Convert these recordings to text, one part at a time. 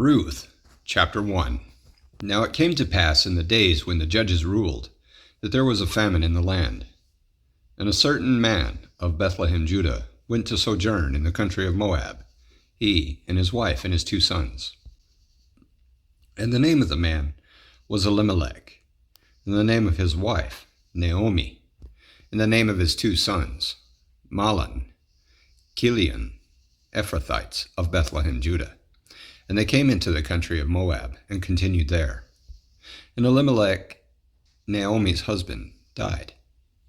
Ruth Chapter 1. Now it came to pass in the days when the judges ruled, that there was a famine in the land. And a certain man of Bethlehem, Judah, went to sojourn in the country of Moab, he and his wife and his 2 sons. And the name of the man was Elimelech, and the name of his wife Naomi, and the name of his 2 sons Mahlon, Chilion, Ephrathites of Bethlehem, Judah. And they came into the country of Moab, and continued there. And Elimelech, Naomi's husband, died,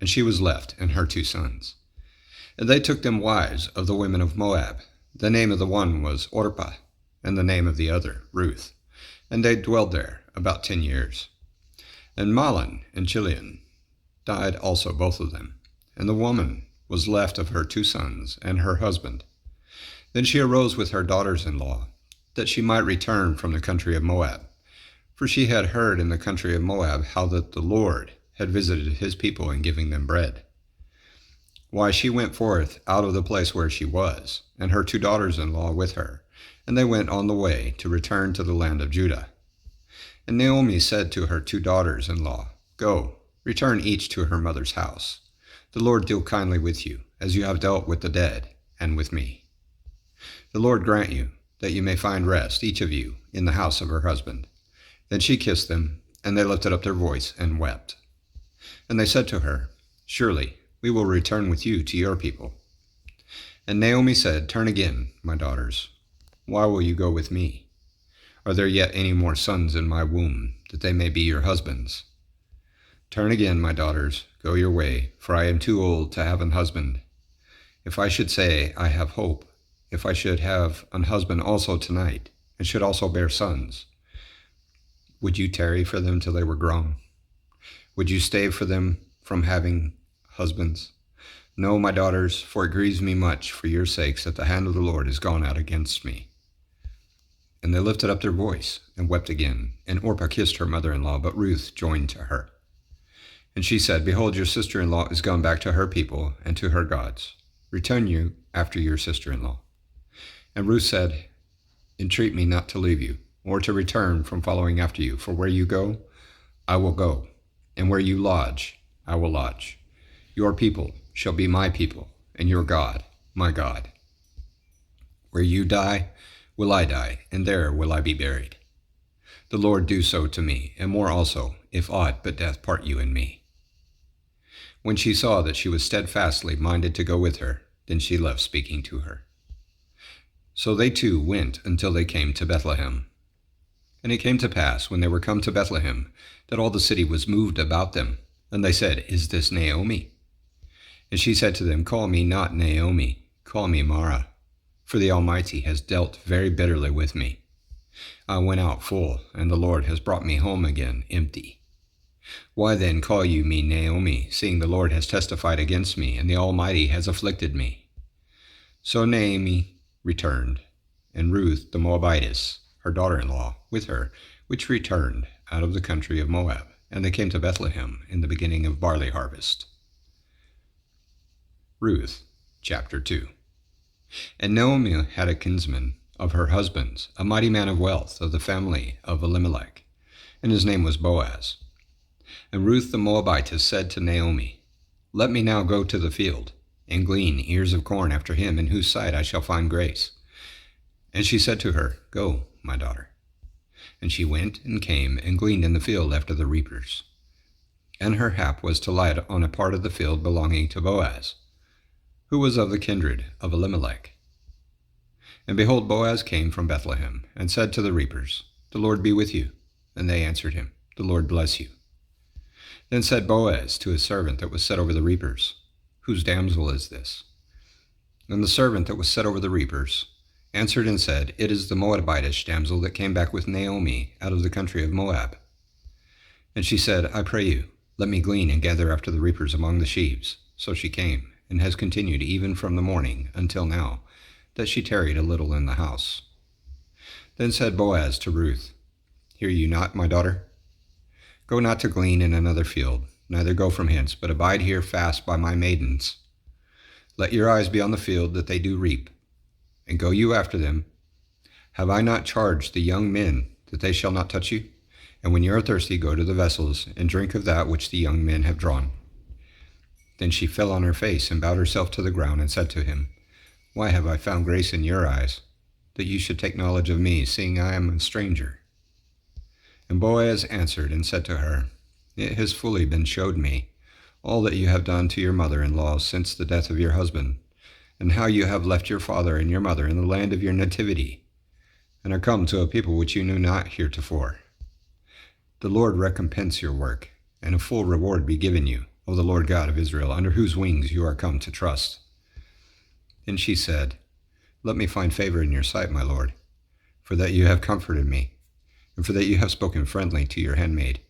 and she was left and her 2 sons. And they took them wives of the women of Moab. The name of the one was Orpah, and the name of the other Ruth. And they dwelled there about 10 years. And Mahlon and Chilion died also, both of them. And the woman was left of her 2 sons and her husband. Then she arose with her daughters-in-law, that she might return from the country of Moab. For she had heard in the country of Moab how that the Lord had visited his people in giving them bread. Why, she went forth out of the place where she was, and her 2 daughters-in-law with her, and they went on the way to return to the land of Judah. And Naomi said to her 2 daughters-in-law, Go, return each to her mother's house. The Lord deal kindly with you, as you have dealt with the dead, and with me. The Lord grant you, that you may find rest, each of you, in the house of her husband. Then she kissed them, and they lifted up their voice and wept. And they said to her, Surely we will return with you to your people. And Naomi said, Turn again, my daughters. Why will you go with me? Are there yet any more sons in my womb, that they may be your husbands? Turn again, my daughters, go your way, for I am too old to have an husband. If I should say, I have hope, if I should have an husband also tonight, and should also bear sons, would you tarry for them till they were grown? Would you stay for them from having husbands? No, my daughters, for it grieves me much for your sakes that the hand of the Lord is gone out against me. And they lifted up their voice and wept again. And Orpah kissed her mother-in-law, but Ruth joined to her. And she said, Behold, your sister-in-law is gone back to her people and to her gods. Return you after your sister-in-law. And Ruth said, Entreat me not to leave you, or to return from following after you. For where you go, I will go, and where you lodge, I will lodge. Your people shall be my people, and your God, my God. Where you die, will I die, and there will I be buried. The Lord do so to me, and more also, if aught but death part you and me. When she saw that she was steadfastly minded to go with her, then she left speaking to her. So they 2 went until they came to Bethlehem. And it came to pass, when they were come to Bethlehem, that all the city was moved about them. And they said, Is this Naomi? And she said to them, Call me not Naomi, call me Mara, for the Almighty has dealt very bitterly with me. I went out full, and the Lord has brought me home again empty. Why then call you me Naomi, seeing the Lord has testified against me, and the Almighty has afflicted me? So Naomi returned, and Ruth the Moabitess, her daughter-in-law, with her, which returned out of the country of Moab, and they came to Bethlehem in the beginning of barley harvest. Ruth Chapter 2. And Naomi had a kinsman of her husband's, a mighty man of wealth of the family of Elimelech, and his name was Boaz. And Ruth the Moabitess said to Naomi, Let me now go to the field, and glean ears of corn after him in whose sight I shall find grace. And she said to her, Go, my daughter. And she went and came and gleaned in the field after the reapers. And her hap was to light on a part of the field belonging to Boaz, who was of the kindred of Elimelech. And behold, Boaz came from Bethlehem, and said to the reapers, The Lord be with you. And they answered him, The Lord bless you. Then said Boaz to his servant that was set over the reapers, Whose damsel is this? And the servant that was set over the reapers answered and said, It is the Moabitish damsel that came back with Naomi out of the country of Moab. And she said, I pray you, let me glean and gather after the reapers among the sheaves. So she came, and has continued even from the morning until now, that she tarried a little in the house. Then said Boaz to Ruth, Hear you not, my daughter? Go not to glean in another field, neither go from hence, but abide here fast by my maidens. Let your eyes be on the field that they do reap, and go you after them. Have I not charged the young men that they shall not touch you? And when you are thirsty, go to the vessels, and drink of that which the young men have drawn. Then she fell on her face, and bowed herself to the ground, and said to him, Why have I found grace in your eyes, that you should take knowledge of me, seeing I am a stranger? And Boaz answered and said to her, It has fully been showed me, all that you have done to your mother-in-law since the death of your husband, and how you have left your father and your mother in the land of your nativity, and are come to a people which you knew not heretofore. The Lord recompense your work, and a full reward be given you of the Lord God of Israel, under whose wings you are come to trust. Then she said, Let me find favor in your sight, my lord, for that you have comforted me, and for that you have spoken friendly to your handmaid,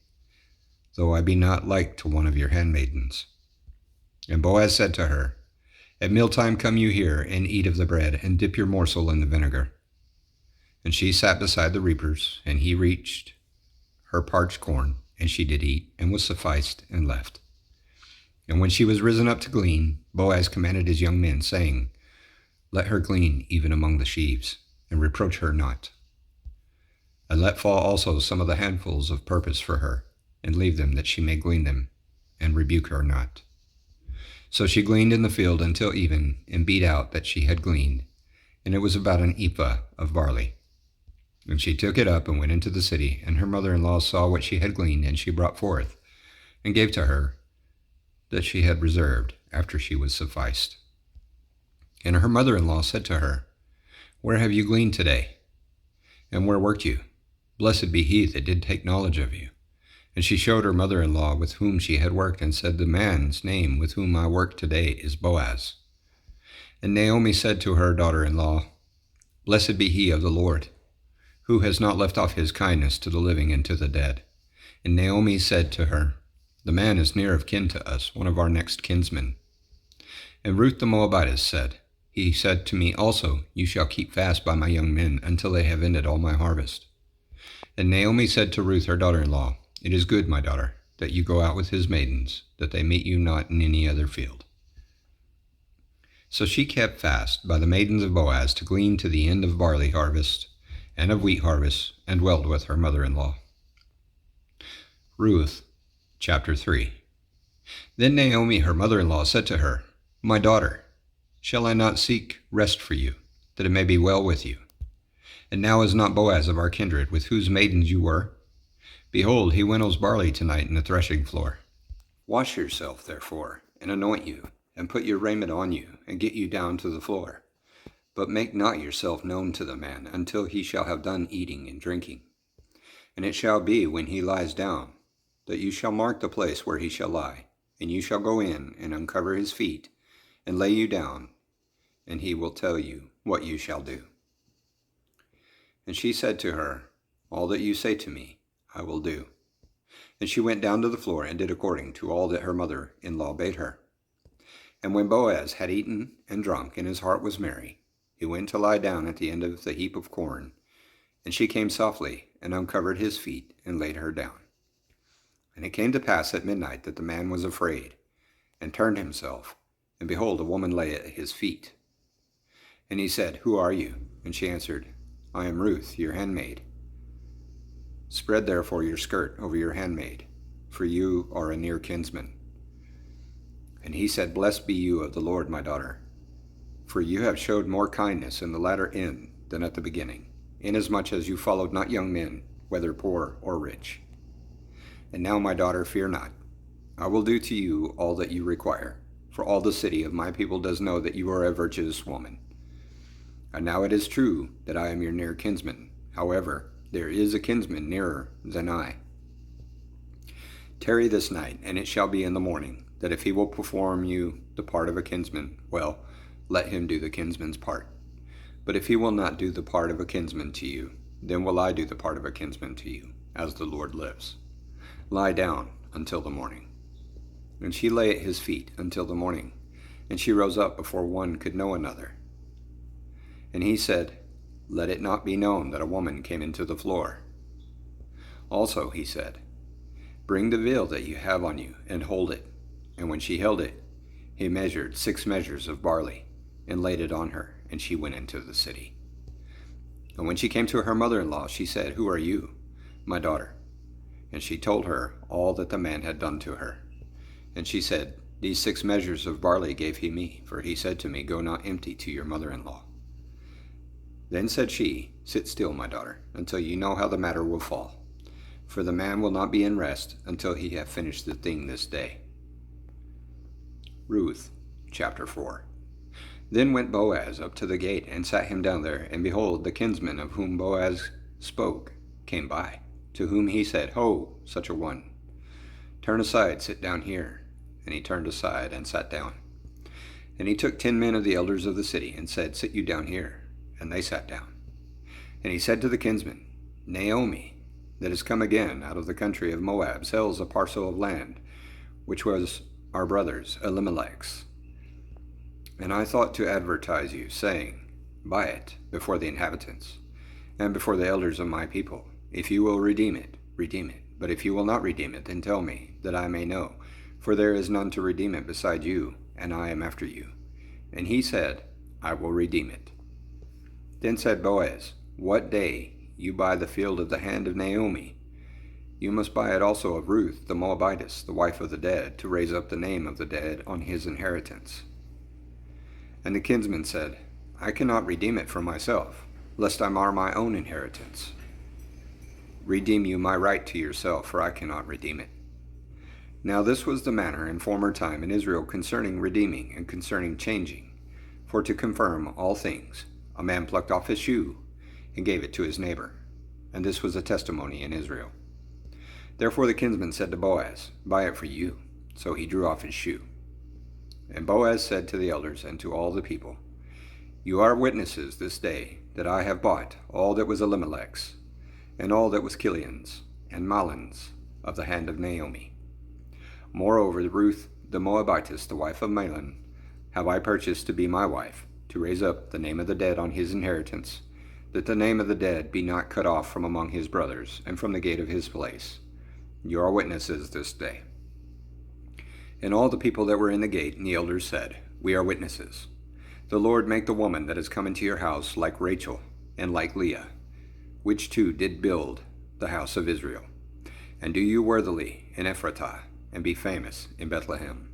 though I be not like to one of your handmaidens. And Boaz said to her, At mealtime come you here, and eat of the bread, and dip your morsel in the vinegar. And she sat beside the reapers, and he reached her parched corn, and she did eat, and was sufficed, and left. And when she was risen up to glean, Boaz commanded his young men, saying, Let her glean even among the sheaves, and reproach her not. And let fall also some of the handfuls of purpose for her, and leave them that she may glean them, and rebuke her not. So she gleaned in the field until even, and beat out that she had gleaned, and it was about an ephah of barley. And she took it up and went into the city, and her mother-in-law saw what she had gleaned, and she brought forth, and gave to her that she had reserved after she was sufficed. And her mother-in-law said to her, Where have you gleaned today? And where worked you? Blessed be he that did take knowledge of you. And she showed her mother-in-law with whom she had worked, and said, The man's name with whom I work today is Boaz. And Naomi said to her daughter-in-law, Blessed be he of the Lord, who has not left off his kindness to the living and to the dead. And Naomi said to her, The man is near of kin to us, one of our next kinsmen. And Ruth the Moabitess said, He said to me also, You shall keep fast by my young men until they have ended all my harvest. And Naomi said to Ruth her daughter-in-law, It is good, my daughter, that you go out with his maidens, that they meet you not in any other field. So she kept fast by the maidens of Boaz to glean to the end of barley harvest, and of wheat harvest, and dwelled with her mother-in-law. Ruth Chapter 3. Then Naomi her mother-in-law said to her, My daughter, shall I not seek rest for you, that it may be well with you? And now is not Boaz of our kindred, with whose maidens you were? Behold, he winnows barley tonight in the threshing floor. Wash yourself, therefore, and anoint you, and put your raiment on you, and get you down to the floor. But make not yourself known to the man until he shall have done eating and drinking. And it shall be, when he lies down, that you shall mark the place where he shall lie, and you shall go in and uncover his feet, and lay you down, and he will tell you what you shall do. And she said to her, All that you say to me, I will do. And she went down to the floor, and did according to all that her mother-in-law bade her. And when Boaz had eaten and drunk, and his heart was merry, he went to lie down at the end of the heap of corn. And she came softly, and uncovered his feet, and laid her down. And it came to pass at midnight that the man was afraid, and turned himself, and behold, a woman lay at his feet. And he said, Who are you? And she answered, I am Ruth, your handmaid. Spread therefore your skirt over your handmaid, for you are a near kinsman. And he said, Blessed be you of the Lord, my daughter, for you have showed more kindness in the latter end than at the beginning, inasmuch as you followed not young men, whether poor or rich. And now, my daughter, fear not. I will do to you all that you require, for all the city of my people does know that you are a virtuous woman. And now it is true that I am your near kinsman. However, there is a kinsman nearer than I. Tarry this night, and it shall be in the morning, that if he will perform you the part of a kinsman, well, let him do the kinsman's part. But if he will not do the part of a kinsman to you, then will I do the part of a kinsman to you, as the Lord lives. Lie down until the morning. And she lay at his feet until the morning, and she rose up before one could know another. And he said, Let it not be known that a woman came into the floor. Also he said, Bring the veil that you have on you, and hold it. And when she held it, he measured 6 measures of barley, and laid it on her, and she went into the city. And when she came to her mother-in-law, she said, "Who are you, my daughter?" And she told her all that the man had done to her. And she said, "These 6 measures of barley gave he me, for he said to me, Go not empty to your mother-in-law." Then said she, "Sit still, my daughter, until you know how the matter will fall. For the man will not be in rest until he have finished the thing this day." Ruth Chapter 4. Then went Boaz up to the gate, and sat him down there, and behold, the kinsman of whom Boaz spoke came by, to whom he said, "Ho, such a one, turn aside, sit down here." And he turned aside, and sat down. And he took 10 men of the elders of the city, and said, "Sit you down here." And they sat down. And he said to the kinsman, "Naomi, that is come again out of the country of Moab, sells a parcel of land, which was our brother's Elimelech's. And I thought to advertise you, saying, Buy it before the inhabitants, and before the elders of my people. If you will redeem it, redeem it. But if you will not redeem it, then tell me, that I may know. For there is none to redeem it beside you, and I am after you." And he said, "I will redeem it." Then said Boaz, "What day you buy the field of the hand of Naomi, you must buy it also of Ruth the Moabitess, the wife of the dead, to raise up the name of the dead on his inheritance." And the kinsman said, "I cannot redeem it for myself, lest I mar my own inheritance. Redeem you my right to yourself, for I cannot redeem it." Now this was the manner in former time in Israel concerning redeeming and concerning changing. For to confirm all things, a man plucked off his shoe and gave it to his neighbor. And this was a testimony in Israel. Therefore the kinsman said to Boaz, "Buy it for you." So he drew off his shoe. And Boaz said to the elders and to all the people, "You are witnesses this day that I have bought all that was Elimelech's, and all that was Kilion's, and Mahlon's, of the hand of Naomi. Moreover, Ruth the Moabitess, the wife of Mahlon, have I purchased to be my wife, to raise up the name of the dead on his inheritance, that the name of the dead be not cut off from among his brothers, and from the gate of his place. You are witnesses this day." And all the people that were in the gate and the elders said, "We are witnesses. The Lord make the woman that is come into your house like Rachel and like Leah, which two did build the house of Israel. And do you worthily in Ephratah, and be famous in Bethlehem.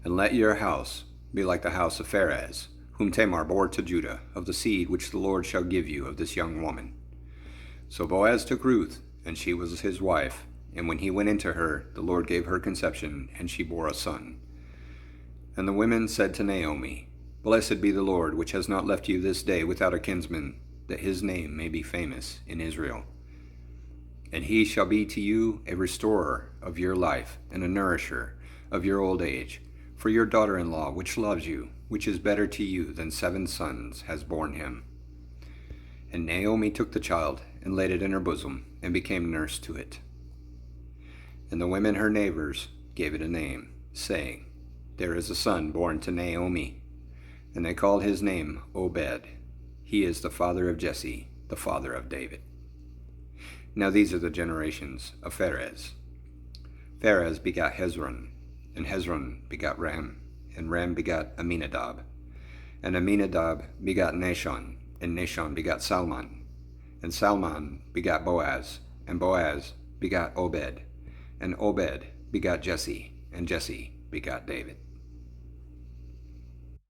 And let your house be like the house of Pharez, whom Tamar bore to Judah, of the seed which the Lord shall give you of this young woman." So Boaz took Ruth, and she was his wife. And when he went into her, the Lord gave her conception, and she bore a son. And the women said to Naomi, "Blessed be the Lord, which has not left you this day without a kinsman, that his name may be famous in Israel. And he shall be to you a restorer of your life, and a nourisher of your old age. For your daughter-in-law, which loves you, which is better to you than 7 sons, has borne him." And Naomi took the child, and laid it in her bosom, and became nurse to it. And the women her neighbors gave it a name, saying, "There is a son born to Naomi." And they called his name Obed. He is the father of Jesse, the father of David. Now these are the generations of Pharez. Pharez begat Hezron, and Hezron begat Ram, and Ram begat Aminadab. And Aminadab begat Nahshon, and Nahshon begat Salmon. And Salmon begat Boaz, and Boaz begat Obed. And Obed begat Jesse, and Jesse begat David.